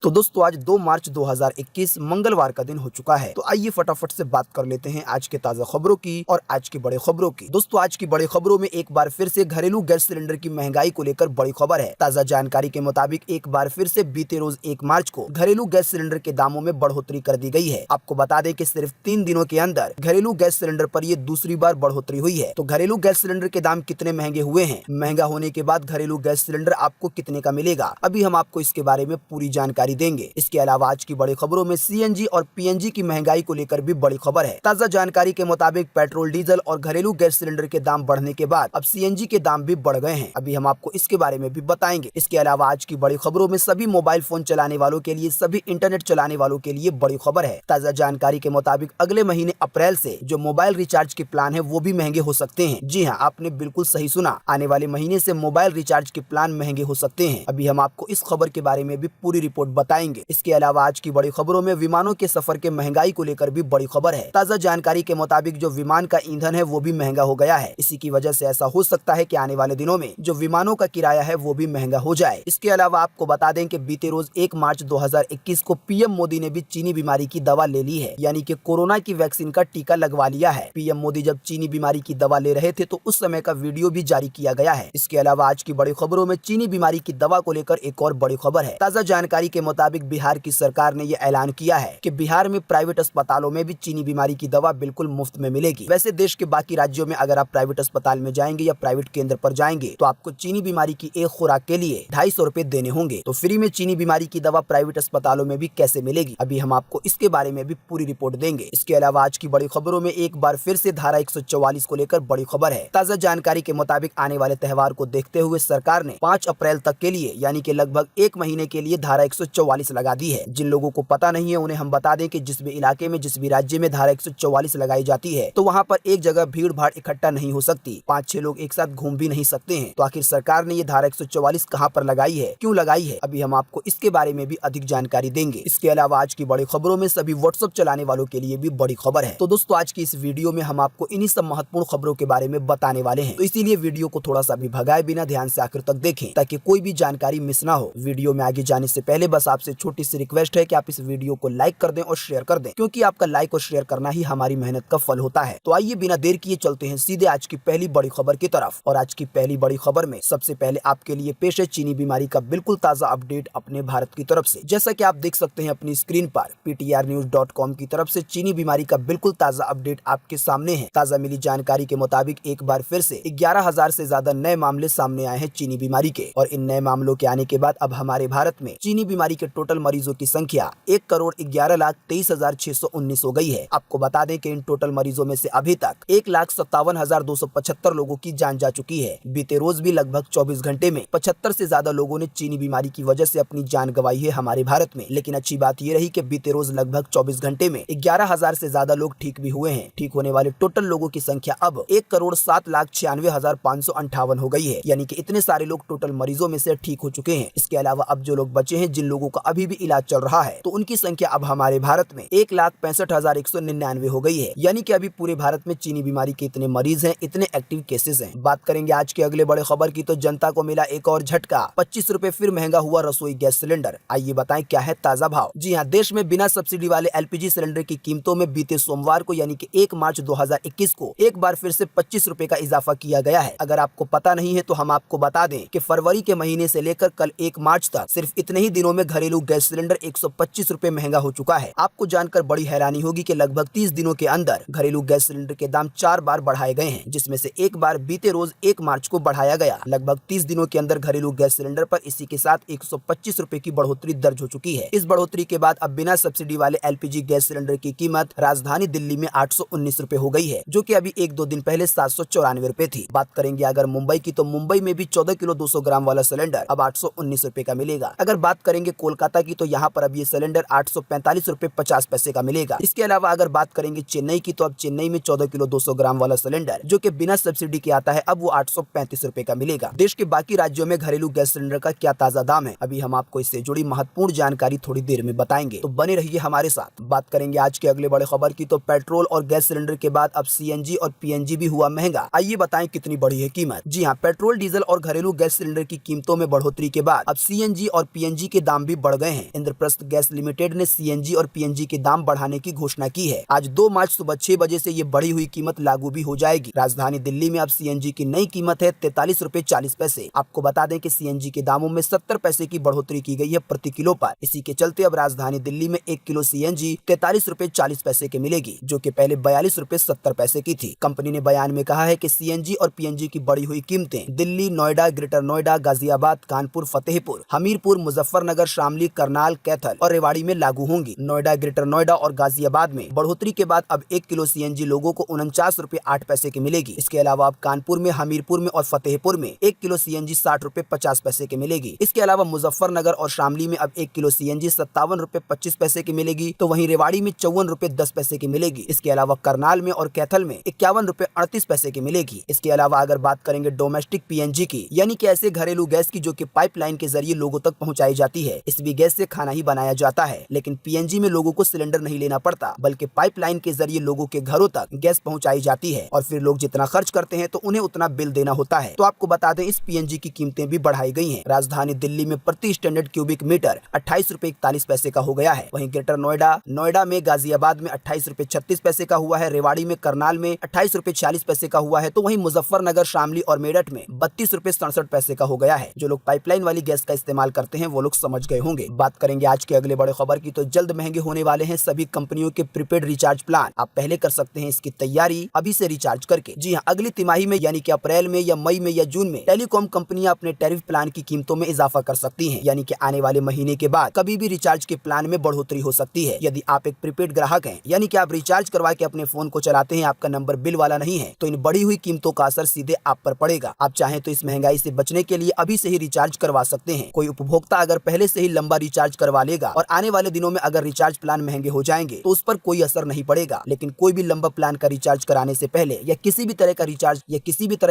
तो दोस्तों आज 2 मार्च 2021 मंगलवार का दिन हो चुका है। तो आइए फटाफट से बात कर लेते हैं आज के ताजा खबरों की और आज की बड़े खबरों की। दोस्तों आज की बड़ी खबरों में एक बार फिर से घरेलू गैस सिलेंडर की महंगाई को लेकर बड़ी खबर है। ताजा जानकारी के मुताबिक एक बार फिर से बीते रोज 1 मार्च को घरेलू गैस सिलेंडर के दामों में बढ़ोतरी कर दी गई है। आपको बता दें कि सिर्फ 3 दिनों के अंदर घरेलू गैस सिलेंडर पर ये दूसरी बार बढ़ोतरी हुई है। तो घरेलू गैस सिलेंडर के दाम कितने महंगे हुए हैं, महंगा होने के बाद घरेलू गैस सिलेंडर आपको कितने का मिलेगा, अभी हम आपको इसके बारे में पूरी जानकारी देंगे। इसके अलावा आज की बड़ी खबरों में सीएनजी और पीएनजी की महंगाई को लेकर भी बड़ी खबर है। ताजा जानकारी के मुताबिक पेट्रोल, डीजल और घरेलू गैस सिलेंडर के दाम बढ़ने के बाद अब सीएनजी के दाम भी बढ़ गए हैं। अभी हम आपको इसके बारे में भी बताएंगे। इसके अलावा आज की बड़ी खबरों में सभी मोबाइल फोन चलाने वालों के लिए, सभी इंटरनेट चलाने वालों के लिए बड़ी खबर है। ताजा जानकारी के मुताबिक अगले महीने अप्रैल से जो मोबाइल रिचार्ज के प्लान है वो भी महंगे हो सकते हैं। जी हाँ, आपने बिल्कुल सही सुना, आने वाले महीने से मोबाइल रिचार्ज के प्लान महंगे हो सकते हैं। अभी हम आपको इस खबर के बारे में भी पूरी रिपोर्ट बताएंगे। इसके अलावा आज की बड़ी खबरों में विमानों के सफर के महंगाई को लेकर भी बड़ी खबर है। ताजा जानकारी के मुताबिक जो विमान का ईंधन है वो भी महंगा हो गया है। इसी की वजह से ऐसा हो सकता है कि आने वाले दिनों में जो विमानों का किराया है वो भी महंगा हो जाए। इसके अलावा आपको बता दें कि बीते रोज 1 मार्च 2021 को पीएम मोदी ने भी चीनी बीमारी की दवा ले ली है, यानी कि कोरोना की वैक्सीन का टीका लगवा लिया है। पीएम मोदी जब चीनी बीमारी की दवा ले रहे थे तो उस समय का वीडियो भी जारी किया गया है। इसके अलावा आज की बड़ी खबरों में चीनी बीमारी की दवा को लेकर एक और बड़ी खबर है। ताजा जानकारी के मुताबिक बिहार की सरकार ने यह ऐलान किया है कि बिहार में प्राइवेट अस्पतालों में भी चीनी बीमारी की दवा बिल्कुल मुफ्त में मिलेगी। वैसे देश के बाकी राज्यों में अगर आप प्राइवेट अस्पताल में जाएंगे या प्राइवेट केंद्र पर जाएंगे तो आपको चीनी बीमारी की एक खुराक के लिए 250 रुपए देने होंगे। तो फ्री में चीनी बीमारी की दवा प्राइवेट अस्पतालों में भी कैसे मिलेगी, अभी हम आपको इसके बारे में भी पूरी रिपोर्ट देंगे। इसके अलावा आज की बड़ी खबरों में एक बार फिर से धारा 144 को लेकर बड़ी खबर है। ताजा जानकारी के मुताबिक आने वाले त्योहार को देखते हुए सरकार ने 5 अप्रैल तक के लिए, यानी कि लगभग 1 महीने के लिए धारा 144 लगा दी है। जिन लोगों को पता नहीं है उन्हें हम बता दें कि जिस भी इलाके में, जिस भी राज्य में धारा 144 लगाई जाती है तो वहाँ पर एक जगह भीड़ भाड़ इकट्ठा नहीं हो सकती, 5-6 लोग एक साथ घूम भी नहीं सकते हैं। तो आखिर सरकार ने ये धारा 144 कहाँ पर लगाई है, क्यों लगाई है, अभी हम आपको इसके बारे में भी अधिक जानकारी देंगे। इसके अलावा आज की बड़ी खबरों में सभी व्हाट्सएप चलाने वालों के लिए भी बड़ी खबर है। तो दोस्तों आज की इस वीडियो में हम आपको इन्हीं सब महत्वपूर्ण खबरों के बारे में बताने वाले हैं, तो इसीलिए वीडियो को थोड़ा सा भी भगाए बिना ध्यान से आखिर तक देखें ताकि कोई भी जानकारी मिस ना हो। वीडियो में आगे जाने से पहले बस आपसे छोटी सी रिक्वेस्ट है कि आप इस वीडियो को लाइक कर दें और शेयर कर दें, क्योंकि आपका लाइक और शेयर करना ही हमारी मेहनत का फल होता है। तो आइए बिना देर किए चलते हैं सीधे आज की पहली बड़ी खबर की तरफ। और आज की पहली बड़ी खबर में सबसे पहले आपके लिए पेश है चीनी बीमारी का बिल्कुल ताजा अपडेट अपने भारत की तरफ से। जैसा कि आप देख सकते हैं अपनी स्क्रीन पर ptrnews.com की तरफ से चीनी बीमारी का बिल्कुल ताजा अपडेट आपके सामने है। ताजा मिली जानकारी के मुताबिक एक बार फिर से 11,000 से ज्यादा नए मामले सामने आए हैं चीनी बीमारी के, और इन नए मामलों के आने के बाद अब हमारे भारत में चीनी बीमारी के टोटल मरीजों की संख्या 1,11,23,619 हो गई है। आपको बता दें कि इन टोटल मरीजों में से अभी तक 1,57,275 लोगों की जान जा चुकी है। बीते रोज भी लगभग 24 घंटे में 75 से ज्यादा लोगों ने चीनी बीमारी की वजह से अपनी जान गंवाई है हमारे भारत में। लेकिन अच्छी बात यह रही कि बीते रोज लगभग 24 घंटे में 11,000 से ज्यादा लोग ठीक भी हुए हैं। ठीक होने वाले टोटल लोगों की संख्या अब 1,07,96,558 हो गई है, यानी कि इतने सारे लोग टोटल मरीजों में से ठीक हो चुके हैं। इसके अलावा अब जो लोग बचे हैं, जिन लोगों का अभी भी इलाज चल रहा है, तो उनकी संख्या अब हमारे भारत में 1,65,199 हो गई है, यानी कि अभी पूरे भारत में चीनी बीमारी के इतने मरीज हैं, इतने एक्टिव केसेस हैं। बात करेंगे आज के अगले बड़े खबर की, तो जनता को मिला एक और झटका, 25 रुपए फिर महंगा हुआ रसोई गैस सिलेंडर। आइए बताएं क्या है ताजा भाव। जी हाँ, देश में बिना सब्सिडी वाले एलपीजी सिलेंडर की कीमतों में बीते सोमवार को, यानी कि 1 मार्च 2021 को एक बार फिर से 25 रुपए का इजाफा किया गया है। अगर आपको पता नहीं है तो हम आपको बता दें कि फरवरी के महीने से लेकर कल 1 मार्च तक सिर्फ इतने ही दिनों में घरेलू गैस सिलेंडर 125 रुपए महंगा हो चुका है। आपको जानकर बड़ी हैरानी होगी कि लगभग 30 दिनों के अंदर घरेलू गैस सिलेंडर के दाम 4 बार बढ़ाए गए हैं, जिसमें से एक बार बीते रोज 1 मार्च को बढ़ाया गया। लगभग 30 दिनों के अंदर घरेलू गैस सिलेंडर पर इसी के साथ 125 रुपए की बढ़ोतरी दर्ज हो चुकी है। इस बढ़ोतरी के बाद अब बिना सब्सिडी वाले एलपीजी गैस सिलेंडर की कीमत राजधानी दिल्ली में 819 रुपए हो गई है, जो कि अभी 1-2 दिन पहले 794 रुपए थी। बात करेंगे अगर मुंबई की, तो मुंबई में भी 14 किलो 200 ग्राम वाला सिलेंडर अब 819 रुपए का मिलेगा। अगर बात करेंगे कोलकाता की, तो यहाँ पर अब ये सिलेंडर 845 रुपए 50 पैसे का मिलेगा। इसके अलावा अगर बात करेंगे चेन्नई की, तो अब चेन्नई में 14 किलो 200 ग्राम वाला सिलेंडर जो कि बिना सब्सिडी के आता है, अब वो 835 रुपए का मिलेगा। देश के बाकी राज्यों में घरेलू गैस सिलेंडर का क्या ताजा दाम है, अभी हम आपको इससे जुड़ी महत्वपूर्ण जानकारी थोड़ी देर में बताएंगे, तो बने रहिए हमारे साथ। बात करेंगे आज के अगले बड़े खबर की, तो पेट्रोल और गैस सिलेंडर के बाद अब सीएनजी और पीएनजी भी हुआ महंगा। आइए बताएं कितनी बढ़ी है कीमत। जी हाँ, पेट्रोल, डीजल और घरेलू गैस सिलेंडर की कीमतों में बढ़ोतरी के बाद अब सीएनजी और पीएनजी के दाम भी बढ़ गए हैं। इंद्रप्रस्थ गैस लिमिटेड ने सीएनजी और पीएनजी के दाम बढ़ाने की घोषणा की है। आज 2 मार्च सुबह 6 बजे से ये बढ़ी हुई कीमत लागू भी हो जाएगी। राजधानी दिल्ली में अब सीएनजी की नई कीमत है 43 रुपए 40 पैसे। आपको बता दें कि सीएनजी के दामों में 70 पैसे की बढ़ोतरी की गई है प्रति किलो पर। इसी के चलते अब राजधानी दिल्ली में 1 किलो सीएनजी 43 रुपए 40 पैसे के मिलेगी, जो कि पहले 42 रुपए 70 पैसे की थी। कंपनी ने बयान में कहा है कि सीएनजी और पीएनजी की बढ़ी हुई कीमतें दिल्ली, नोएडा, ग्रेटर नोएडा, गाजियाबाद, कानपुर, फतेहपुर, हमीरपुर, मुजफ्फरनगर, शामली, करनाल, कैथल और रेवाड़ी में लागू होंगी। नोएडा, ग्रेटर नोएडा और गाजियाबाद में बढ़ोतरी के बाद अब 1 किलो सीएनजी लोगों को 49 रुपए 8 पैसे की मिलेगी। इसके अलावा अब कानपुर में, हमीरपुर में और फतेहपुर में 1 किलो सीएनजी 60 रुपए 50 पैसे की मिलेगी। इसके अलावा मुजफ्फरनगर और शामली में अब 1 किलो सीएनजी 57 रुपए 25 पैसे की मिलेगी, तो वहीं रेवाड़ी में 54 रुपए 10 पैसे की मिलेगी। इसके अलावा करनाल में और कैथल में 51 रुपए 38 पैसे की मिलेगी। इसके अलावा अगर बात करेंगे डोमेस्टिक पीएनजी की, यानी कि ऐसे घरेलू गैस की जो कि पाइपलाइन के जरिए लोगों तक पहुंचाई जाती है, इस भी गैस से खाना ही बनाया जाता है। लेकिन पीएनजी में लोगों को सिलेंडर नहीं लेना पड़ता, बल्कि पाइपलाइन के जरिए लोगों के घरों तक गैस पहुंचाई जाती है और फिर लोग जितना खर्च करते हैं तो उन्हें उतना बिल देना होता है। तो आपको बता दें इस पीएनजी की कीमतें भी बढ़ाई गई हैं। राजधानी दिल्ली में प्रति स्टैंडर्ड क्यूबिक मीटर 28 रुपए 41 पैसे का हो गया है। वहीं ग्रेटर नोएडा में, गाजियाबाद में 28 रुपए 36 पैसे का हुआ है। रेवाड़ी में, करनाल में 28 रुपए 46 पैसे का हुआ है। तो वहीं मुजफ्फरनगर, शामली और मेरठ में 32 रुपए 67 पैसे का हो गया है। जो लोग पाइपलाइन वाली गैस का इस्तेमाल करते हैं वो लोग समझ गए होंगे। बात करेंगे आज के अगले बड़े खबर की, तो जल्द महंगे होने वाले हैं सभी कंपनियों के प्रीपेड रिचार्ज प्लान। आप पहले कर सकते हैं इसकी तैयारी अभी से रिचार्ज करके। जी हाँ, अगली तिमाही में यानी कि अप्रैल में या मई में या जून में टेलीकॉम कंपनियां अपने टैरिफ प्लान की कीमतों में इजाफा कर सकती हैं। यानी कि आने वाले महीने के बाद कभी भी रिचार्ज के प्लान में बढ़ोतरी हो सकती है। यदि आप एक प्रीपेड ग्राहक हैं, यानी कि आप रिचार्ज करवा के अपने फोन को चलाते हैं, आपका नंबर बिल वाला नहीं है, तो इन बढ़ी हुई कीमतों का असर सीधे आप पर पड़ेगा। आप चाहें तो इस महंगाई से बचने के लिए अभी से ही रिचार्ज करवा सकते हैं। कोई उपभोक्ता अगर पहले से ही लंबा रिचार्ज करवा लेगा और आने वाले दिनों में अगर रिचार्ज प्लान महंगे हो जाएंगे तो उस पर कोई असर नहीं पड़ेगा। लेकिन कोई भी लंबा प्लान का रिचार्ज कराने से पहले या किसी भी तरह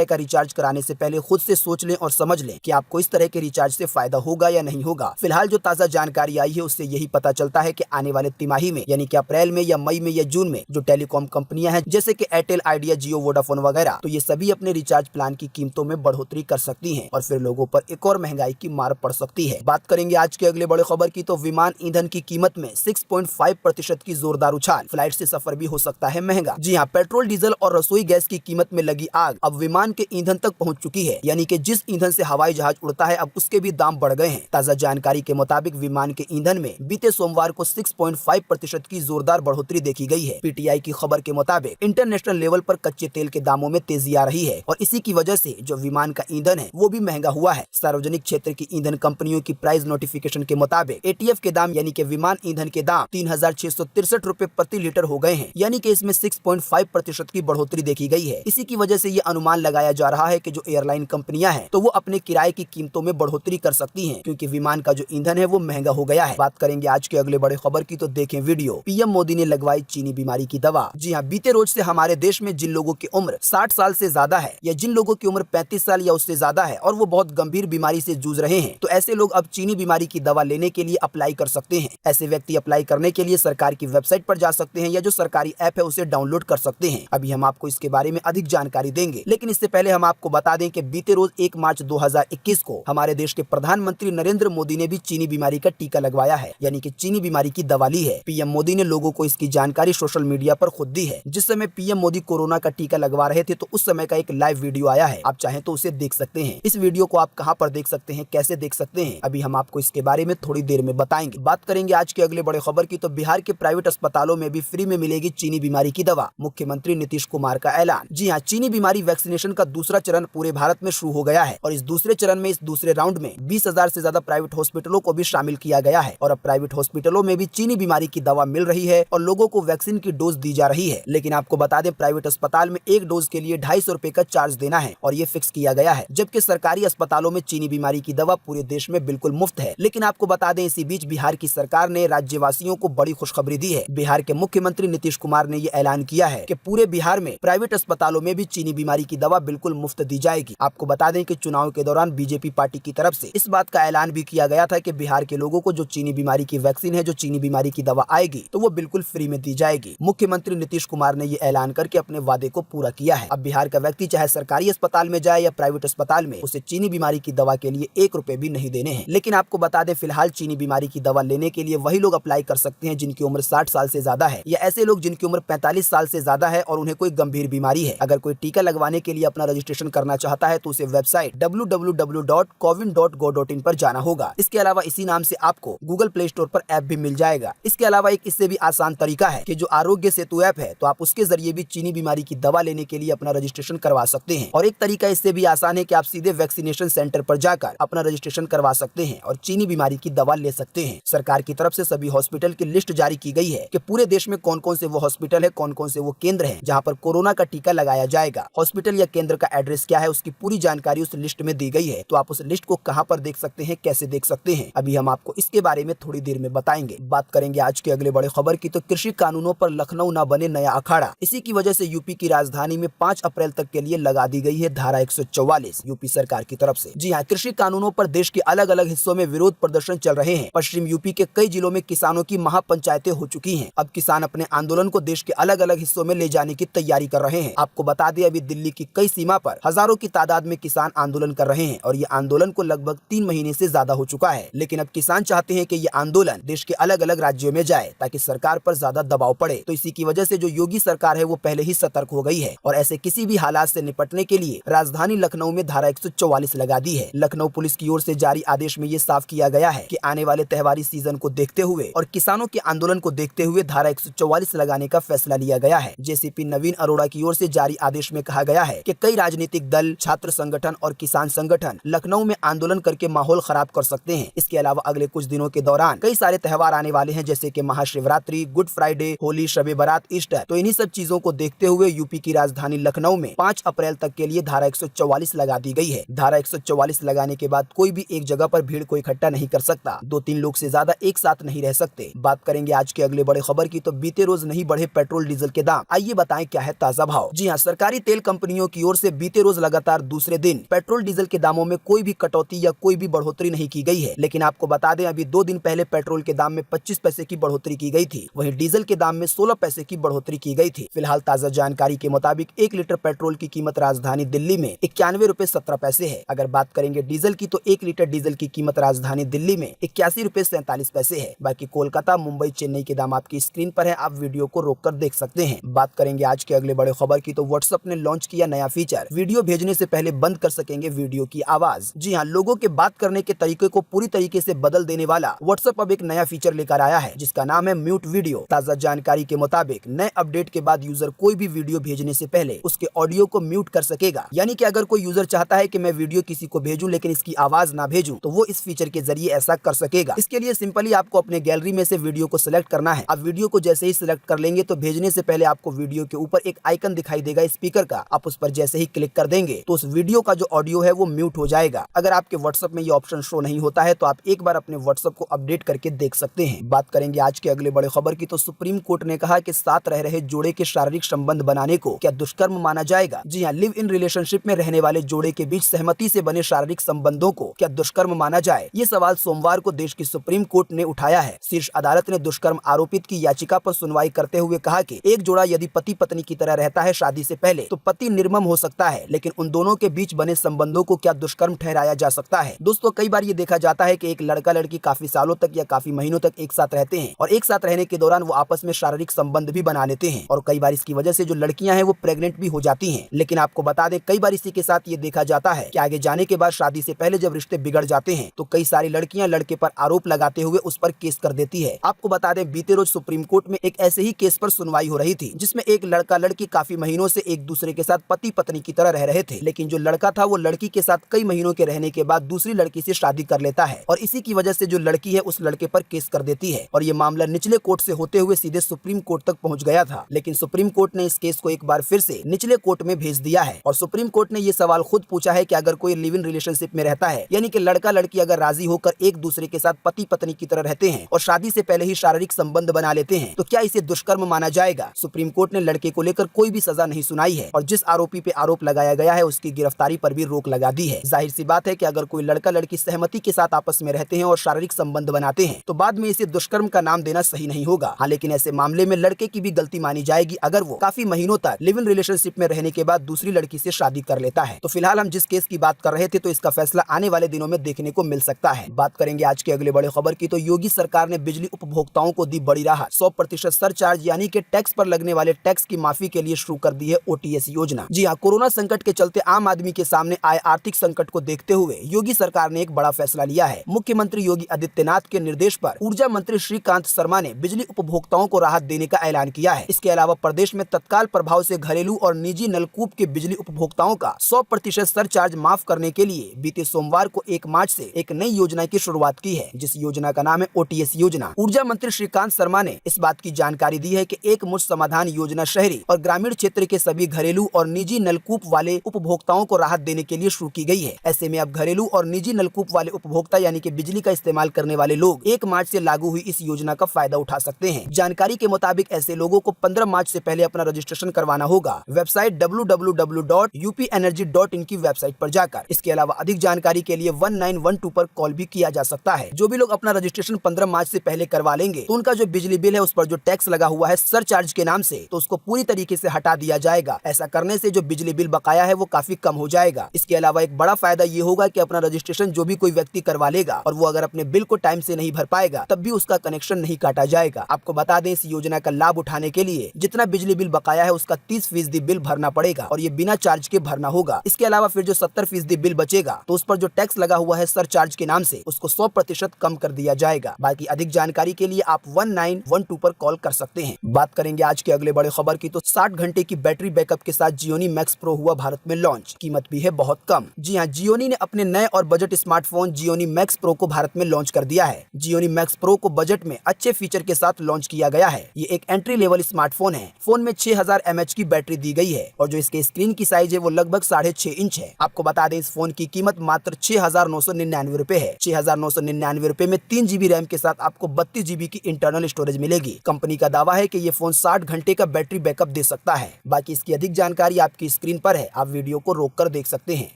का रिचार्ज कराने से पहले खुद से सोच लें और समझ लें कि आपको इस तरह के रिचार्ज से फायदा होगा या नहीं होगा। फिलहाल जो ताजा जानकारी आई है उससे यही पता चलता है कि आने वाले तिमाही में यानी कि अप्रैल में या मई में या जून में जो टेलीकॉम कंपनियां हैं जैसे कि एयरटेल, आइडिया, जियो, वोडाफोन वगैरह, तो ये सभी अपने रिचार्ज प्लान की कीमतों में बढ़ोतरी कर सकती हैं और फिर लोगों पर एक और महंगाई की मार पड़ सकती है। बात करेंगे आज के अगले बड़े खबर की, तो विमान ईंधन की कीमत में 6.5% की जोरदार उछाल। फ्लाइट से सफर भी हो सकता है महंगा। जी हाँ, पेट्रोल, डीजल और रसोई गैस की कीमत में लगी आग अब विमान के ईंधन तक पहुंच चुकी है। यानी कि जिस ईंधन से हवाई जहाज उड़ता है अब उसके भी दाम बढ़ गए हैं। ताजा जानकारी के मुताबिक विमान के ईंधन में बीते सोमवार को 6.5% की जोरदार बढ़ोतरी देखी गई है। पीटीआई की खबर के मुताबिक इंटरनेशनल लेवल पर कच्चे तेल के दामों में तेजी आ रही है और इसी की वजह से जो विमान का ईंधन है वो भी महंगा हुआ है। सार्वजनिक क्षेत्र की ईंधन कंपनियों की प्राइस नोटिफिकेशन के मुताबिक एटीएफ के दाम यानी कि विमान ईंधन के दाम 3663 रुपए प्रति लीटर हो गए हैं। यानी कि इसमें 6.5% की बढ़ोतरी देखी गई है। इसी की वजह से ये अनुमान लगाया जा रहा है कि जो एयरलाइन कंपनियां हैं तो वो अपने किराए की कीमतों में बढ़ोतरी कर सकती हैं, क्योंकि विमान का जो ईंधन है वो महंगा हो गया है। बात करेंगे आज के अगले बड़े खबर की, तो देखें वीडियो। पीएम मोदी ने लगवाई चीनी बीमारी की दवा। जी हाँ, बीते रोज से हमारे देश में जिन लोगों की उम्र 60 साल से ज्यादा है या जिन लोगों की उम्र 35 साल या उससे ज्यादा है और वो बहुत गंभीर बीमारी से जूझ रहे हैं, तो ऐसे लोग अब चीनी बीमारी की दवा लेने के लिए अप्लाई कर सकते हैं। ऐसे व्यक्ति अप्लाई करने के लिए सरकार की वेबसाइट पर जा सकते हैं या जो सरकारी ऐप है उसे डाउनलोड कर सकते हैं। अभी हम आपको इसके बारे में अधिक जानकारी देंगे, लेकिन इससे पहले हम आपको बता दें कि बीते रोज 1 मार्च 2021 को हमारे देश के प्रधानमंत्री नरेंद्र मोदी ने भी चीनी बीमारी का टीका लगवाया है, यानी कि चीनी बीमारी की दवा ली है। पीएम मोदी ने लोगों को इसकी जानकारी सोशल मीडिया पर खुद दी है। जिस समय पीएम मोदी कोरोना का टीका लगवा रहे थे तो उस समय का एक लाइव वीडियो आया है, आप चाहें तो उसे देख सकते हैं। इस वीडियो को आप कहां पर देख सकते हैं, कैसे देख सकते हैं, अभी हम आपको इसके बारे में थोड़ी देर में बताएंगे। बात करेंगे आज के अगले बड़े खबर की, तो बिहार के प्राइवेट अस्पतालों में भी फ्री में मिलेगी चीनी बीमारी की दवा। मुख्यमंत्री नीतीश कुमार का ऐलान। जी हाँ, चीनी बीमारी वैक्सीनेशन का दूसरा चरण पूरे भारत में शुरू हो गया है और इस दूसरे चरण में, इस दूसरे राउंड में 20,000 से ज्यादा प्राइवेट हॉस्पिटलों को भी शामिल किया गया है और अब प्राइवेट हॉस्पिटलों में भी चीनी बीमारी की दवा मिल रही है और लोगों को वैक्सीन की डोज दी जा रही है। लेकिन आपको बता दें, प्राइवेट अस्पताल में एक डोज के लिए 250 रुपए का चार्ज देना है और ये फिक्स किया गया है, जबकि सरकारी अस्पतालों में चीनी बीमारी की दवा पूरे देश में बिल्कुल मुफ्त है। लेकिन आपको बता दें, इसी बीच बिहार की सरकार ने राज्यवासियों को बड़ी खुशखबरी दी है। बिहार के मुख्यमंत्री नीतीश कुमार ने ये ऐलान किया है कि पूरे बिहार में प्राइवेट अस्पतालों में भी चीनी बीमारी की दवा बिल्कुल मुफ्त दी जाएगी। आपको बता दें कि चुनाव के दौरान बीजेपी पार्टी की तरफ से इस बात का ऐलान भी किया गया था कि बिहार के लोगों को जो चीनी बीमारी की वैक्सीन है, जो चीनी बीमारी की दवा आएगी, तो वो बिल्कुल फ्री में दी जाएगी। मुख्यमंत्री नीतीश कुमार ने ये ऐलान करके अपने वादे को पूरा किया है। अब बिहार का व्यक्ति चाहे सरकारी अस्पताल में जाए या प्राइवेट अस्पताल में, उसे चीनी बीमारी की दवा के लिए 1 रुपए भी नहीं देने हैं। लेकिन आपको बता दें दें फिलहाल चीनी बीमारी की दवा लेने के लिए वही लोग अप्लाई कर सकते हैं जिनकी उम्र 60 साल से ज्यादा है या ऐसे लोग जिनकी उम्र 45 साल से ज्यादा है और उन्हें कोई गंभीर बीमारी है। अगर कोई टीका लगवाने के लिए अपना रजिस्ट्रेशन करना चाहता है तो उसे वेबसाइट www.cowin.go.in पर जाना होगा। इसके अलावा इसी नाम से आपको गूगल प्ले स्टोर पर ऐप भी मिल जाएगा। इसके अलावा एक इससे भी आसान तरीका है कि जो आरोग्य सेतु ऐप है तो आप उसके जरिए भी चीनी बीमारी की दवा लेने के लिए अपना रजिस्ट्रेशन करवा सकते हैं। और एक तरीका इससे भी आसान है कि आप सीधे वैक्सीनेशन सेंटर पर जाकर अपना रजिस्ट्रेशन करवा सकते हैं और चीनी बीमारी की दवा ले सकते हैं। सरकार की तरफ से सभी हॉस्पिटल की लिस्ट जारी की गई है कि पूरे देश में कौन कौन से वो हॉस्पिटल है, कौन कौन से वो केंद्र है जहाँ पर कोरोना का टीका लगाया जाएगा। हॉस्पिटल या केंद्र का एड्रेस क्या है उसकी पूरी जानकारी उस लिस्ट में दी गई है। तो आप उस लिस्ट को कहाँ पर देख सकते हैं, कैसे देख सकते हैं, अभी हम आपको इसके बारे में थोड़ी देर में बताएंगे। बात करेंगे आज के अगले बड़े खबर की तो कृषि कानूनों पर लखनऊ न बने नया अखाड़ा। इसी की वजह से यूपी की राजधानी में 5 अप्रैल तक के लिए लगा दी गई है धारा 144 यूपी सरकार की तरफ से। जी हाँ, कृषि कानूनों पर देश के अलग अलग हिस्सों में विरोध प्रदर्शन चल रहे हैं। पश्चिम यूपी के कई जिलों में किसानों की महापंचायतें हो चुकी हैं। अब किसान अपने आंदोलन को देश के अलग अलग हिस्सों में ले जाने की तैयारी कर रहे हैं। आपको बता दें अभी दिल्ली की कई सीमा पर हजारों की तादाद में किसान आंदोलन कर रहे हैं और ये आंदोलन को लगभग 3 महीने से ज्यादा हो चुका है। लेकिन अब किसान चाहते हैं कि ये आंदोलन देश के अलग अलग राज्यों में जाए ताकि सरकार पर ज्यादा दबाव पड़े। तो इसी की वजह से जो योगी सरकार है वो पहले ही सतर्क हो गई है और ऐसे किसी भी हालात से निपटने के लिए राजधानी लखनऊ में धारा 144 लगा दी है। लखनऊ पुलिस की ओर से जारी आदेश में ये साफ किया गया है कि आने वाले त्योहारी सीजन को देखते हुए और किसानों के आंदोलन को देखते हुए धारा 144 लगाने का फैसला लिया गया है। जेसीपी नवीन अरोड़ा की ओर से जारी आदेश में कहा गया है कि कई राजनीतिक दल, छात्र संगठन और किसान संगठन लखनऊ में आंदोलन करके माहौल खराब कर सकते हैं। इसके अलावा अगले कुछ दिनों के दौरान कई सारे त्योहार आने वाले हैं जैसे कि महाशिवरात्रि, गुड फ्राइडे, होली, शबे बारात, ईस्टर। तो इन्हीं सब चीजों को देखते हुए यूपी की राजधानी लखनऊ में 5 अप्रैल तक के लिए धारा 144 लगा दी गई है। धारा 144 लगाने के बाद कोई भी एक जगह पर भीड़ को इकट्ठा नहीं कर सकता। 2-3 लोग से ज्यादा एक साथ नहीं रह सकते। बात करेंगे आज के अगले बड़े खबर की तो बीते रोज नहीं बढ़े पेट्रोल डीजल के दाम। आइए बताएं क्या है ताजा भाव। जी हाँ, सरकारी तेल कंपनियों की ओर से बीते रोज लगातार दूसरे दिन पेट्रोल डीजल के दामों में कोई भी कटौती या कोई भी बढ़ोतरी नहीं की गई है। लेकिन आपको बता दें अभी 2 दिन पहले पेट्रोल के दाम में 25 पैसे की बढ़ोतरी की गई थी, वहीं डीजल के दाम में 16 पैसे की बढ़ोतरी की गई थी। फिलहाल ताजा जानकारी के मुताबिक 1 लीटर पेट्रोल की कीमत राजधानी दिल्ली में 91 रुपए 17 पैसे है। अगर बात करेंगे डीजल की तो 1 लीटर डीजल की कीमत राजधानी दिल्ली में 81 रुपए 47 पैसे है। बाकी कोलकाता, मुंबई, चेन्नई के दाम आपकी स्क्रीन पर है, आप वीडियो को रोककर देख सकते हैं। बात करेंगे आज के अगले बड़े खबर की तो व्हाट्सएप ने लॉन्च किया नया फीचर, वीडियो भेजने से पहले बंद कर सकेंगे वीडियो की आवाज। जी हाँ, लोगों के बात करने के तरीके को पूरी तरीके से बदल देने वाला व्हाट्सएप अब एक नया फीचर लेकर आया है जिसका नाम है म्यूट वीडियो। ताजा जानकारी के मुताबिक नए अपडेट के बाद यूजर कोई भी वीडियो भेजने से पहले उसके ऑडियो को म्यूट कर सकेगा। यानी कि अगर कोई यूजर चाहता है कि मैं वीडियो किसी को भेजूं लेकिन इसकी आवाज ना भेजूं तो वो इस फीचर के जरिए ऐसा कर सकेगा। इसके लिए सिंपली आपको अपने गैलरी में से वीडियो को सिलेक्ट करना है। आप वीडियो को जैसे ही सिलेक्ट कर लेंगे तो भेजने से पहले आपको वीडियो के ऊपर एक आइकन दिखाई देगा स्पीकर का, आप उस पर जैसे ही क्लिक कर देंगे तो उस वीडियो का जो ऑडियो है वो म्यूट हो जाएगा। अगर आपके व्हाट्सएप में ये ऑप्शन शो नहीं होता है तो आप एक बार अपने व्हाट्सएप को अपडेट करके देख सकते हैं। बात करेंगे आज के अगले बड़े खबर की तो सुप्रीम कोर्ट ने कहा कि साथ रह रहे जोड़े के शारीरिक संबंध बनाने को क्या दुष्कर्म माना जाएगा। जी हाँ, लिव इन रिलेशनशिप में रहने वाले जोड़े के बीच सहमति से बने शारीरिक संबंधों को क्या दुष्कर्म माना जाए, ये सवाल सोमवार को देश की सुप्रीम कोर्ट ने उठाया है। शीर्ष अदालत ने दुष्कर्म आरोपित की याचिका पर सुनवाई करते हुए कहा कि एक जोड़ा यदि पति पत्नी की तरह रहता है शादी से पहले तो पति निर्मम हो सकता है, लेकिन उन दोनों के बीच बने संबंधों को क्या दुष्कर्म ठहराया जा सकता है। दोस्तों, कई बार ये देखा जाता है कि एक लड़का लड़की काफी सालों तक या काफी महीनों तक एक साथ रहते हैं और एक साथ रहने के दौरान वो आपस में शारीरिक संबंध भी बना लेते हैं और कई बार इसकी वजह से जो लड़कियां हैं वो प्रेग्नेंट भी हो जाती हैं। लेकिन आपको बता दें कई बार इसी के साथ ये देखा जाता है कि आगे जाने के बाद शादी से पहले जब रिश्ते बिगड़ जाते हैं तो कई सारी लड़कियां लड़के पर आरोप लगाते हुए उस पर केस कर देती है। आपको बता दें बीते रोज सुप्रीम कोर्ट में एक ऐसे ही केस पर सुनवाई हो रही थी जिसमें एक लड़का लड़की काफी महीनों से एक दूसरे के साथ पति पत्नी की तरह रह रहे थे, लेकिन जो लड़का था वो लड़की के साथ कई महीनों के रहने के बाद दूसरी लड़की से शादी कर लेता है और इसी की वजह से जो लड़की है उस लड़के पर केस कर देती है और ये मामला निचले कोर्ट से होते हुए सीधे सुप्रीम कोर्ट तक पहुंच गया था। लेकिन सुप्रीम कोर्ट ने इस केस को एक बार फिर से निचले कोर्ट में भेज दिया है और सुप्रीम कोर्ट ने ये सवाल खुद पूछा है कि अगर कोई लिव इन रिलेशनशिप में रहता है, यानी कि लड़का लड़की अगर राजी होकर एक दूसरे के साथ पति पत्नी की तरह रहते हैं और शादी से पहले ही शारीरिक संबंध बना लेते हैं तो क्या इसे दुष्कर्म माना जाएगा। सुप्रीम कोर्ट ने लड़के को लेकर कोई भी सजा नहीं सुनाई है और जिस आरोपी पे आरोप लगाया गया है उसकी गिरफ्तारी पर भी रोक लगा दी है। जाहिर सी बात है कि अगर कोई लड़का लड़की सहमति के साथ आपस में रहते हैं और शारीरिक संबंध बनाते हैं तो बाद में इसे दुष्कर्म का नाम देना सही नहीं होगा। हाँ, लेकिन ऐसे मामले में लड़के की भी गलती मानी जाएगी अगर वो काफी महीनों तक लिव इन रिलेशनशिप में रहने के बाद दूसरी लड़की से शादी कर लेता है। तो फिलहाल हम जिस केस की बात कर रहे थे तो इसका फैसला आने वाले दिनों में देखने को मिल सकता है। बात करेंगे आज के अगले बड़े खबर की, तो योगी सरकार ने बिजली उपभोक्ताओं को दी बड़ी राहत। 100% सरचार्ज यानी कि टैक्स पर लगने वाले टैक्स की माफी के लिए शुरू कर दी है OTS योजना। जी हाँ, कोरोना संकट के चलते आम आदमी के सामने आए आर्थिक संकट को देखते हुए योगी सरकार ने एक बड़ा फैसला लिया है। मुख्यमंत्री योगी आदित्यनाथ के निर्देश पर ऊर्जा मंत्री श्रीकांत शर्मा ने बिजली उपभोक्ताओं को राहत देने का ऐलान किया है। इसके अलावा प्रदेश में तत्काल प्रभाव से घरेलू और निजी नलकूप के बिजली उपभोक्ताओं का 100% सरचार्ज माफ करने के लिए बीते सोमवार को 1 मार्च से एक नई योजना की शुरुआत की है, जिस योजना का नाम है OTS योजना। ऊर्जा मंत्री श्रीकांत शर्मा ने इस बात की जानकारी दी है कि एक मुश्त समाधान योजना शहरी और ग्रामीण क्षेत्र के सभी घरेलू और निजी नलकूप वाले उपभोक्ताओं को राहत देने के लिए शुरू की गई है। ऐसे में अब घरेलू और निजी नलकूप वाले उपभोक्ता यानी कि बिजली का इस्तेमाल करने वाले लोग 1 मार्च से लागू हुई इस योजना का फायदा उठा सकते हैं। जानकारी के मुताबिक ऐसे लोगों को 15 मार्च से पहले अपना रजिस्ट्रेशन करवाना होगा वेबसाइट www.upenergy.in की वेबसाइट पर जाकर। इसके अलावा अधिक जानकारी के लिए 1912 पर कॉल भी किया जा सकता है। जो भी लोग अपना रजिस्ट्रेशन 15 मार्च से पहले करवा लेंगे तो उनका जो बिजली बिल है उस पर जो टैक्स लगा हुआ है सरचार्ज के नाम से, तो उसको पूरी तरीके से हटा दिया जाएगा। ऐसा करने से जो बिजली बिल बकाया है वो काफी कम हो जाएगा। इसके अलावा एक बड़ा फायदा ये होगा कि अपना रजिस्ट्रेशन जो भी कोई व्यक्ति करवा लेगा और वो अगर अपने बिल को टाइम से नहीं भर पाएगा तब भी उसका कनेक्शन नहीं काटा जाएगा। आपको बता दें, इस योजना का लाभ उठाने के लिए जितना बिजली बिल बकाया है उसका 30% बिल भरना पड़ेगा और ये बिना चार्ज के भरना होगा। इसके अलावा फिर जो 70% बिल बचेगा तो उस पर जो टैक्स लगा हुआ है सरचार्ज के नाम से उसको 100% कम कर दिया जाएगा। बाकी अधिक जानकारी के लिए आप 1912 पर कॉल कर सकते हैं। बात करेंगे आज के अगले बड़े खबर की, तो 60 घंटे की बैटरी बैकअप के साथ जियोनी मैक्स प्रो हुआ भारत में लॉन्च। कीमत भी है बहुत कम। जी हाँ, जियोनी ने अपने नए और budget smartphone Gionee max pro को भारत में लॉन्च कर दिया है। जियोनी मैक्स प्रो को बजट में अच्छे फीचर के साथ लॉन्च किया गया है। ये एक एंट्री लेवल स्मार्टफोन है। फोन में 6000 mAh की बैटरी दी गई है और जो इसके स्क्रीन की साइज है वो लगभग 6.5 इंच है। आपको बता दें, इस फोन की कीमत मात्र 6999 रुपए है। 6999 रुपए में 3 GB रैम के साथ आपको 32 GB की इंटरनल स्टोरेज मिलेगी। कंपनी का दावा है कि ये फोन 60 घंटे का बैटरी बैकअप दे सकता है। बाकी इसकी अधिक जानकारी आपकी स्क्रीन पर है, आप वीडियो को रोक कर देख सकते हैं।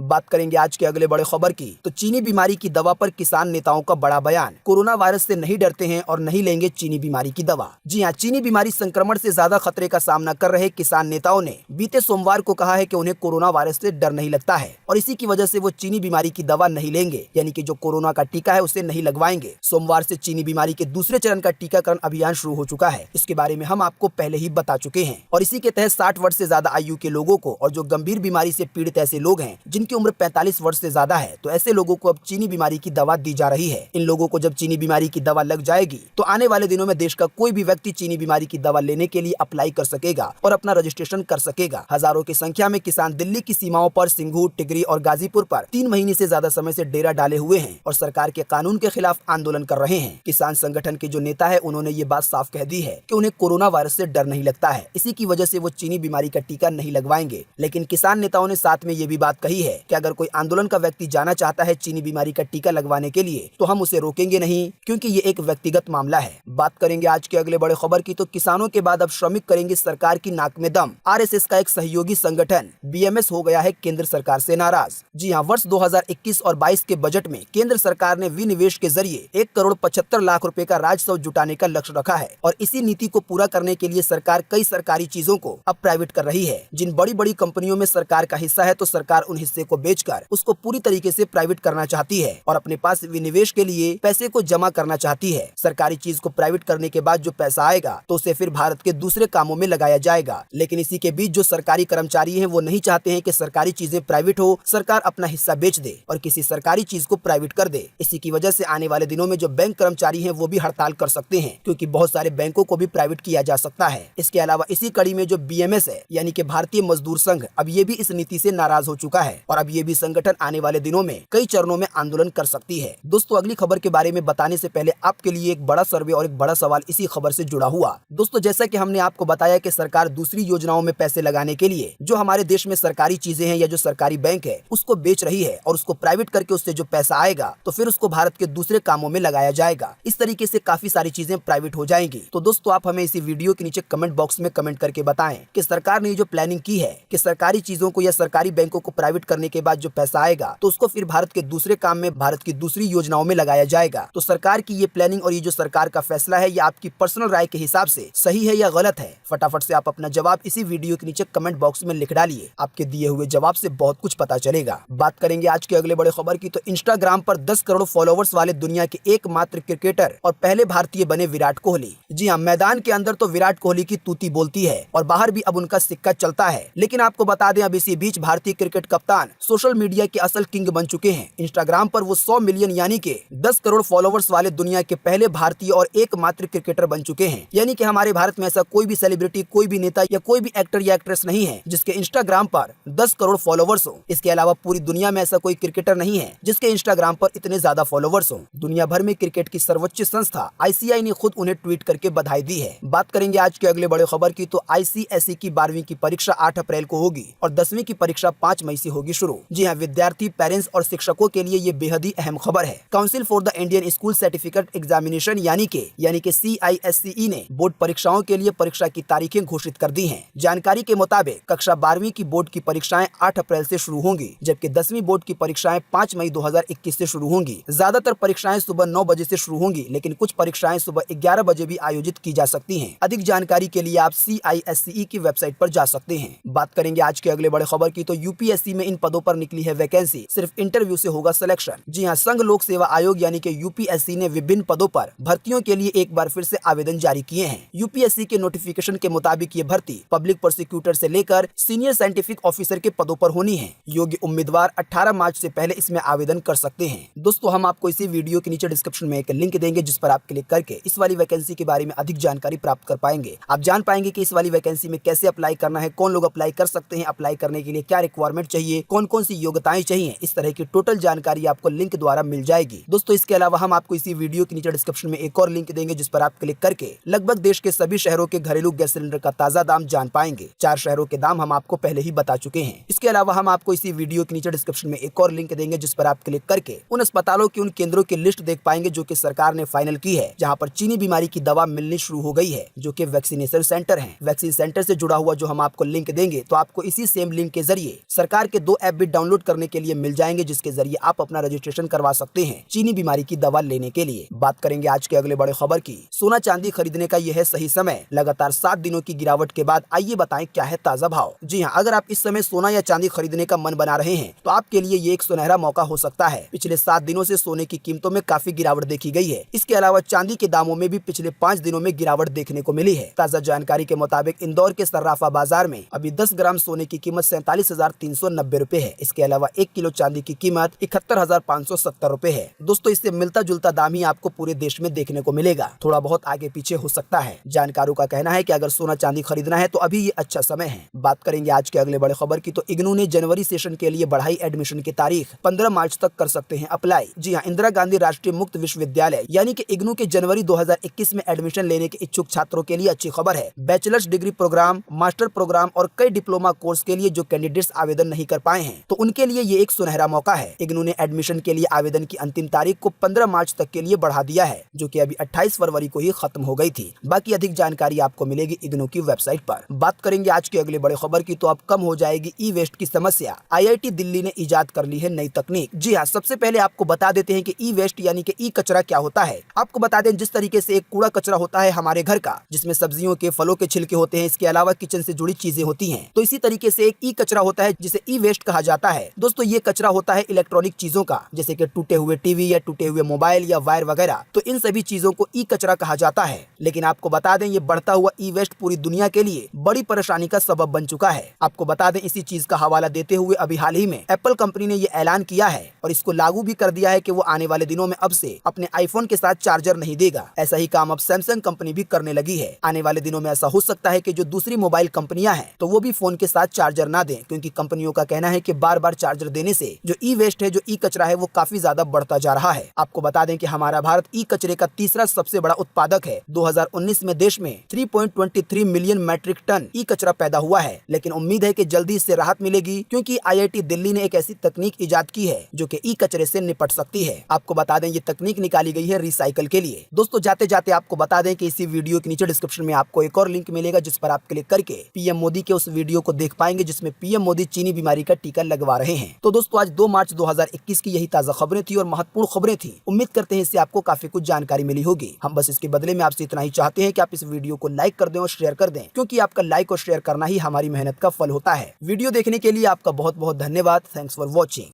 बात करेंगे आज के अगले बड़े खबर की, तो चीनी बीमारी की दवा पर किसान नेताओं का बड़ा बयान। कोरोना वायरस से नहीं डरते हैं और नहीं लेंगे चीनी बीमारी की दवा। जी हाँ, चीनी बीमारी संक्रमण से ज्यादा खतरे का सामना कर रहे किसान नेताओं ने बीते सोमवार को कहा है कि उन्हें कोरोना वायरस से डर नहीं लगता है और इसी की वजह से वो चीनी बीमारी की दवा नहीं लेंगे, यानी कि जो कोरोना का टीका है उसे नहीं लगवाएंगे। सोमवार से चीनी बीमारी के दूसरे चरण का टीकाकरण अभियान शुरू हो चुका है। इसके बारे में हम आपको पहले ही बता चुके हैं और इसी के तहत 60 वर्ष से ज्यादा आयु के लोगों को और जो गंभीर बीमारी से पीड़ित ऐसे लोग हैं जिनकी उम्र 45 वर्ष से ज्यादा है, तो ऐसे लोगों को अब चीनी बीमारी की दवा दी जा रही है। इन लोगों को जब चीनी बीमारी की दवा लग जाएगी तो आने वाले दिनों में देश का कोई भी व्यक्ति चीनी बीमारी की दवा लेने के लिए अप्लाई कर सकेगा और अपना रजिस्ट्रेशन कर सकेगा। हजारों की संख्या में किसान दिल्ली की सीमाओं पर सिंगूर, टिगरी और गाजीपुर पर 3 महीने से ज्यादा समय से डेरा डाले हुए हैं और सरकार के कानून के खिलाफ आंदोलन कर रहे हैं। किसान संगठन के जो नेता है उन्होंने ये बात साफ कह दी है कि उन्हें कोरोना वायरस से डर नहीं लगता है, इसी की वजह से वो चीनी बीमारी का टीका नहीं लगवाएंगे। लेकिन किसान नेताओं ने साथ में ये भी बात कही है कि अगर कोई आंदोलन का व्यक्ति जाना चाहता है चीनी बीमारी का टीका लगवाने के लिए तो हम उसे रोकेंगे नहीं, क्योंकि ये एक व्यक्तिगत मामला है। बात करेंगे आज के अगले बड़े खबर की, तो किसानों के बाद अब श्रमिक करेंगे सरकार की नाक में दम। RSS का एक सहयोगी संगठन BMS हो गया है केंद्र सरकार से नाराज। जी हाँ, वर्ष 2021 और 22 के बजट में केंद्र सरकार ने विनिवेश के जरिए 1,75,00,000 रुपए का राजस्व जुटाने का लक्ष्य रखा है और इसी नीति को पूरा करने के लिए सरकार कई सरकारी चीजों को अब प्राइवेट कर रही है। जिन बड़ी बड़ी कंपनियों में सरकार का हिस्सा है तो सरकार उन हिस्से को बेचकर उसको पूरी तरीके से प्राइवेट करना चाहती है और अपने पास विनिवेश के लिए पैसे को जमा करना चाहती है। सरकारी चीज को प्राइवेट करने के बाद जो पैसा आएगा तो उसे फिर भारत के दूसरे कामों में लगाया जाएगा। लेकिन इसी के बीच जो सरकारी कर्मचारी हैं वो नहीं चाहते हैं कि सरकारी चीजें प्राइवेट हो, सरकार अपना हिस्सा बेच दे और किसी सरकारी चीज को प्राइवेट कर दे। इसी की वजह से आने वाले दिनों में जो बैंक कर्मचारी हैं वो भी हड़ताल कर सकते हैं, क्योंकि बहुत सारे बैंकों को भी प्राइवेट किया जा सकता है। इसके अलावा इसी कड़ी में जो BMS है यानी कि भारतीय मजदूर संघ अब ये भी इस नीति से नाराज हो चुका है और अब ये भी संगठन आने वाले दिनों में कई चरणों में आंदोलन कर सकती है। दोस्तों, अगली खबर के बारे में बताने से पहले आपके लिए एक बड़ा सर्वे और एक बड़ा सवाल इसी खबर से जुड़ा हुआ। दोस्तों, जैसा कि हमने आपको बताया कि सरकार दूसरी योजनाओं में पैसे लगाने के लिए जो हमारे देश में सरकारी चीजें हैं या जो सरकारी बैंक है उसको बेच रही है और उसको प्राइवेट करके उससे जो पैसा आएगा तो फिर उसको भारत के दूसरे कामों में लगाया जाएगा। इस तरीके से काफी सारी चीजें प्राइवेट हो जाएंगी। तो दोस्तों, आप हमें इसी वीडियो के नीचे कमेंट बॉक्स में कमेंट करके बताएं कि सरकार ने जो प्लानिंग की है कि सरकारी चीजों को या सरकारी बैंकों को प्राइवेट करने के बाद जो पैसा आएगा तो उसको फिर भारत के दूसरे काम में, भारत की दूसरी योजनाओं में लगाया जाएगा। तो सरकार की ये प्लानिंग और ये जो सरकार का फैसला है ये आपकी पर्सनल राय के हिसाब से सही है या गलत है? फटाफट से आप अपना जवाब इसी वीडियो के नीचे कमेंट बॉक्स में लिख डालिए। आपके दिए हुए जवाब से बहुत कुछ पता चलेगा। बात करेंगे आज के अगले बड़े खबर की, तो इंस्टाग्राम पर 10 करोड़ फॉलोवर्स वाले दुनिया के एकमात्र क्रिकेटर और पहले भारतीय बने विराट कोहली। जी हाँ, मैदान के अंदर तो विराट कोहली की तूती बोलती है और बाहर भी अब उनका सिक्का चलता है। लेकिन आपको बता दें, अब इसी बीच भारतीय क्रिकेट कप्तान सोशल मीडिया के असल किंग बन चुके हैं। इंस्टाग्राम पर वो 100 मिलियन यानी कि 10 करोड़ फॉलोवर्स वाले दुनिया के पहले भारतीय और एकमात्र क्रिकेटर बन चुके हैं। यानी कि हमारे भारत में ऐसा कोई भी सेलिब्रिटी, कोई भी नेता या कोई भी एक्टर या एक्ट्रेस नहीं है जिसके इंस्टाग्राम पर 10 करोड़ फॉलोवर्स हो। इसके अलावा पूरी दुनिया में ऐसा कोई क्रिकेटर नहीं है जिसके इंस्टाग्राम पर इतने ज्यादा फॉलोवर्स हो। दुनिया भर में क्रिकेट की सर्वोच्च संस्था ICI ने खुद उन्हें ट्वीट करके बधाई दी है। बात करेंगे आज के अगले बड़े खबर की, तो ICSE की 12वीं की परीक्षा 8 अप्रैल को होगी और 10वीं की परीक्षा 5 मई से होगी शुरू। जी हाँ, विद्यार्थी, पेरेंट्स और शिक्षकों के लिए ये बेहद ही अहम खबर है। Council for the Indian school certificate examination यानी कि CISCE ने बोर्ड परीक्षाओं के लिए परीक्षा की तारीखें घोषित कर दी हैं। जानकारी के मुताबिक कक्षा 12वीं की बोर्ड की परीक्षाएं 8 अप्रैल से शुरू होंगी, जबकि 10वीं बोर्ड की परीक्षाएं 5 मई 2021 से शुरू होंगी। ज्यादातर परीक्षाएं सुबह 9 बजे से शुरू होंगी, लेकिन कुछ परीक्षाएं सुबह 11 बजे भी आयोजित की जा सकती हैं। अधिक जानकारी के लिए आप CISCE की वेबसाइट पर जा सकते हैं। बात करेंगे आज के अगले बड़े खबर की, तो UPSC में इन पदों पर निकली है वैकेंसी, सिर्फ इंटरव्यू से होगा सिलेक्शन। जी हाँ, संघ लोक सेवा आयोग यानी कि UPSC ने विभिन्न पदों पर भर्तियों के लिए एक बार फिर से आवेदन जारी किए हैं। UPSC के नोटिफिकेशन के मुताबिक ये भर्ती पब्लिक प्रोसिक्यूटर से लेकर सीनियर साइंटिफिक ऑफिसर के पदों पर होनी है। योग्य उम्मीदवार 18 मार्च से पहले इसमें आवेदन कर सकते हैं। दोस्तों, हम आपको इसी वीडियो के नीचे डिस्क्रिप्शन में एक लिंक देंगे जिस पर आप क्लिक करके इस वाली वैकेंसी के बारे में अधिक जानकारी प्राप्त कर पाएंगे। आप जान पाएंगे कि इस वाली वैकेंसी में कैसे अप्लाई करना है, कौन लोग अप्लाई कर सकते हैं, अप्लाई करने के लिए क्या रिक्वायरमेंट चाहिए, कौन कौन सी योग्यताएं चाहिए, इस तरह की टोटल जानकारी आपको लिंक द्वारा मिल जाएगी। दोस्तों, इसके अलावा हम आपको इसी वीडियो के नीचे डिस्क्रिप्शन में एक और लिंक देंगे जिस पर आप क्लिक करके लगभग देश के सभी शहरों के घरेलू गैस सिलेंडर का ताजा दाम जान पाएंगे। 4 शहरों के दाम हम आपको पहले ही बता चुके हैं। इसके अलावा हम आपको इसी वीडियो के नीचे डिस्क्रिप्शन में एक और लिंक देंगे जिस पर आप क्लिक करके उन अस्पतालों की, उन केंद्रों की लिस्ट देख पाएंगे जो कि सरकार ने फाइनल की है, जहां पर चीनी बीमारी की दवा मिलनी शुरू हो गई है, जो कि वैक्सीनेशन सेंटर है। वैक्सीन सेंटर से जुड़ा हुआ जो हम आपको लिंक देंगे, तो आपको इसी सेम लिंक के जरिए सरकार के 2 ऐप भी डाउनलोड करने के लिए मिल जाएंगे, जिसके जरिए आप अपना रजिस्ट्रेशन करवा सकते हैं चीनी बीमारी की दवा लेने के लिए। बात करेंगे आज के अगले बड़े खबर की, सोना चांदी खरीदने का यह है सही समय। लगातार 7 दिनों की गिरावट के बाद आइए बताएं क्या है ताजा भाव। जी हाँ, अगर आप इस समय सोना या चांदी खरीदने का मन बना रहे हैं तो आपके लिए ये एक सुनहरा मौका हो सकता है। पिछले 7 दिनों से सोने की कीमतों में काफी गिरावट देखी गई है। इसके अलावा चांदी के दामों में भी पिछले 5 दिनों में गिरावट देखने को मिली है। ताजा जानकारी के मुताबिक इंदौर के सर्राफा बाजार में अभी 10 ग्राम सोने की कीमत 47,390 रुपए है। इसके अलावा 1 किलो चांदी की कीमत 71,570 रुपए है। दोस्तों, इससे मिलता जुलता दाम ही आपको पूरे देश में देखने को मिलेगा, थोड़ा बहुत आगे पीछे हो सकता है। जानकारों का कहना है कि अगर सोना चांदी खरीदना है तो अभी ये अच्छा समय है। बात करेंगे आज के अगले बड़े खबर की, तो इग्नू ने जनवरी सेशन के लिए बढ़ाई एडमिशन की तारीख, 15 मार्च तक कर सकते हैं अप्लाई। जी हाँ, इंदिरा गांधी राष्ट्रीय मुक्त विश्वविद्यालय यानी कि इग्नू के जनवरी 2021 में एडमिशन लेने के इच्छुक छात्रों के लिए अच्छी खबर है। Bachelor's degree program, master program और कई डिप्लोमा कोर्स के लिए जो कैंडिडेट्स आवेदन नहीं कर पाए हैं, तो उनके लिए ये एक सुनहरा मौका है। इग्नू ने एडमिशन के लिए आवेदन की अंतिम तारीख को 15 मार्च तक के लिए बढ़ा दिया है, जो कि अभी 28 फरवरी को ही खत्म हो गई थी। बाकी अधिक जानकारी आपको मिलेगी इग्नू की वेबसाइट पर। बात करेंगे आज के अगले बड़े खबर की, तो अब कम हो जाएगी ई वेस्ट की समस्या। IIT दिल्ली ने इजाद कर ली है नई तकनीक। जी हाँ, सबसे पहले आपको बता देते हैं कि ई वेस्ट यानी कि ई कचरा क्या होता है। आपको बता दें, जिस तरीके से एक कूड़ा कचरा होता है हमारे घर का, जिसमें सब्जियों के, फलों के छिलके होते हैं, इसके अलावा किचन से जुड़ी चीजें होती हैं, तो इसी तरीके से एक ई कचरा होता है जिसे ई वेस्ट कहा जाता है। दोस्तों, ये कचरा होता है इलेक्ट्रॉनिक चीजों का, जैसे कि टूटे हुए टीवी या टूटे हुए मोबाइल या वायर वगैरह, तो इन सभी चीजों को ई कचरा कहा जाता है। लेकिन आपको बता दें, ये बढ़ता हुआ ई वेस्ट पूरी दुनिया के लिए बड़ी परेशानी का सबब बन चुका है। आपको बता दें, इसी चीज का हवाला देते हुए अभी हाल ही में एप्पल कंपनी ने ये ऐलान किया है और इसको लागू भी कर दिया है कि वो आने वाले दिनों में अब से अपने आईफोन के साथ चार्जर नहीं देगा। ऐसा ही काम अब सैमसंग कंपनी भी करने लगी है। आने वाले दिनों में ऐसा हो सकता है कि जो दूसरी मोबाइल कंपनियां हैं, तो वो भी फोन के साथ चार्जर ना दें, क्योंकि कंपनियों का कहना है कि बार बार चार्जर देने से जो ई वेस्ट है, जो ई कचरा है, वो काफी ज्यादा बढ़ता जा रहा है। आपको बता दें कि हमारा भारत ई कचरे का तीसरा सबसे बड़ा उत्पादक है। 2019 में देश में 3.23 मिलियन मैट्रिक टन ई कचरा पैदा हुआ है, लेकिन उम्मीद है कि जल्दी इससे राहत मिलेगी, क्योंकि IIT दिल्ली ने एक ऐसी तकनीक इजाद की है जो कि ई कचरे से निपट सकती है। आपको बता दें, ये तकनीक निकाली गई है रिसाइकल के लिए। दोस्तों, जाते जाते आपको बता दें कि इसी वीडियो के नीचे डिस्क्रिप्शन में आपको एक और लिंक मिलेगा, जिस पर आप क्लिक करके PM मोदी के उस वीडियो को देख पाएंगे जिसमें PM मोदी चीनी बीमारी का टीका लगवा रहे हैं। तो दोस्तों, आज 2 मार्च 2021 की यही ताजा खबरें थी और महत्वपूर्ण खबरें थी। उम्मीद करते हैं इससे आपको काफी कुछ जानकारी मिली होगी। हम बस इसके बदले में आपसे इतना ही चाहते हैं कि आप इस वीडियो को लाइक कर दें और शेयर कर दें, क्योंकि आपका लाइक और शेयर करना ही हमारी मेहनत का फल होता है। वीडियो देखने के लिए आपका बहुत बहुत धन्यवाद। Thanks for watching.